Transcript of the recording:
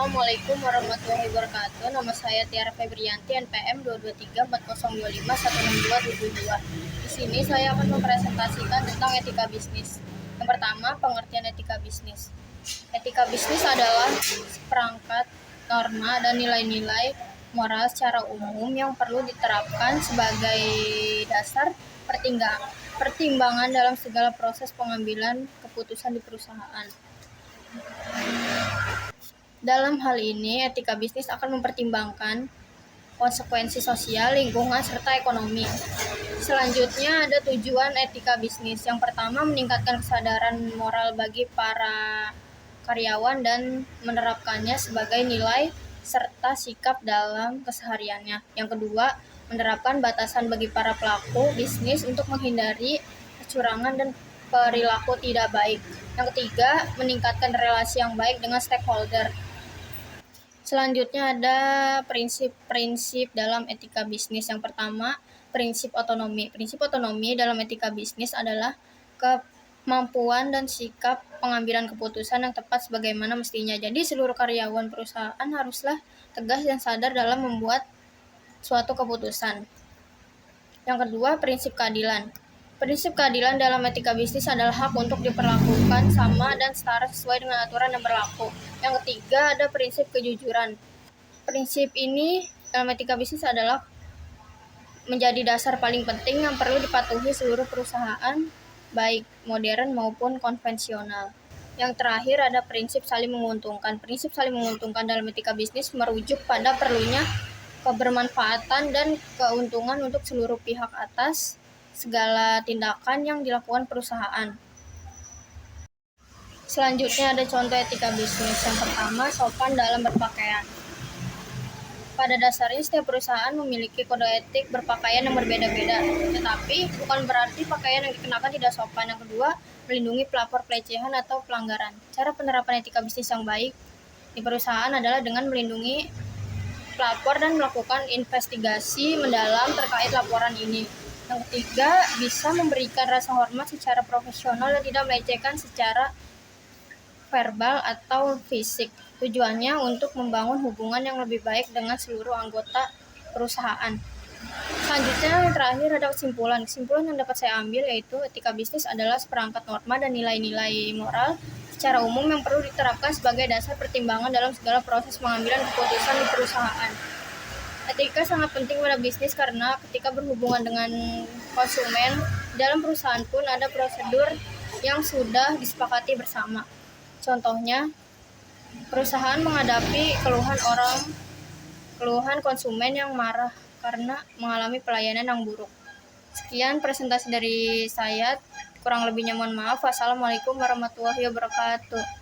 Assalamualaikum warahmatullahi wabarakatuh. Nama saya Tiara Febrianti, NPM 2234025162722. Di sini saya akan mempresentasikan tentang etika bisnis. Yang pertama, pengertian etika bisnis. Etika bisnis adalah seperangkat norma dan nilai-nilai moral secara umum yang perlu diterapkan sebagai dasar pertimbangan dalam segala proses pengambilan keputusan di perusahaan. Dalam hal ini, etika bisnis akan mempertimbangkan konsekuensi sosial, lingkungan, serta ekonomi. Selanjutnya ada tujuan etika bisnis. Yang pertama, meningkatkan kesadaran moral bagi para karyawan dan menerapkannya sebagai nilai serta sikap dalam kesehariannya. Yang kedua, menerapkan batasan bagi para pelaku bisnis untuk menghindari kecurangan dan perilaku tidak baik. Yang ketiga, meningkatkan relasi yang baik dengan stakeholder. Selanjutnya ada prinsip-prinsip dalam etika bisnis. Yang pertama, prinsip otonomi. Prinsip otonomi dalam etika bisnis adalah kemampuan dan sikap pengambilan keputusan yang tepat sebagaimana mestinya. Jadi seluruh karyawan perusahaan haruslah tegas dan sadar dalam membuat suatu keputusan. Yang kedua, prinsip keadilan. Prinsip keadilan dalam etika bisnis adalah hak untuk diperlakukan sama dan setara sesuai dengan aturan yang berlaku. Yang ketiga, ada prinsip kejujuran. Prinsip ini dalam etika bisnis adalah menjadi dasar paling penting yang perlu dipatuhi seluruh perusahaan, baik modern maupun konvensional. Yang terakhir ada prinsip saling menguntungkan. Prinsip saling menguntungkan dalam etika bisnis merujuk pada perlunya kebermanfaatan dan keuntungan untuk seluruh pihak atas segala tindakan yang dilakukan perusahaan. Selanjutnya ada contoh etika bisnis. Yang pertama, sopan dalam berpakaian. Pada dasarnya setiap perusahaan memiliki kode etik berpakaian yang berbeda-beda, tetapi bukan berarti pakaian yang dikenakan tidak sopan. Yang kedua, melindungi pelapor pelecehan atau pelanggaran. Cara penerapan etika bisnis yang baik di perusahaan adalah dengan melindungi pelapor dan melakukan investigasi mendalam terkait laporan ini. Yang ketiga, bisa memberikan rasa hormat secara profesional dan tidak melecehkan secara verbal atau fisik. Tujuannya untuk membangun hubungan yang lebih baik dengan seluruh anggota perusahaan. Selanjutnya yang terakhir ada kesimpulan. Kesimpulan yang dapat saya ambil yaitu etika bisnis adalah seperangkat norma dan nilai-nilai moral secara umum yang perlu diterapkan sebagai dasar pertimbangan dalam segala proses pengambilan keputusan di perusahaan. Etika sangat penting pada bisnis karena ketika berhubungan dengan konsumen, dalam perusahaan pun ada prosedur yang sudah disepakati bersama. Contohnya, perusahaan menghadapi keluhan konsumen yang marah karena mengalami pelayanan yang buruk. Sekian presentasi dari saya, kurang lebihnya mohon maaf. Wassalamualaikum warahmatullahi wabarakatuh.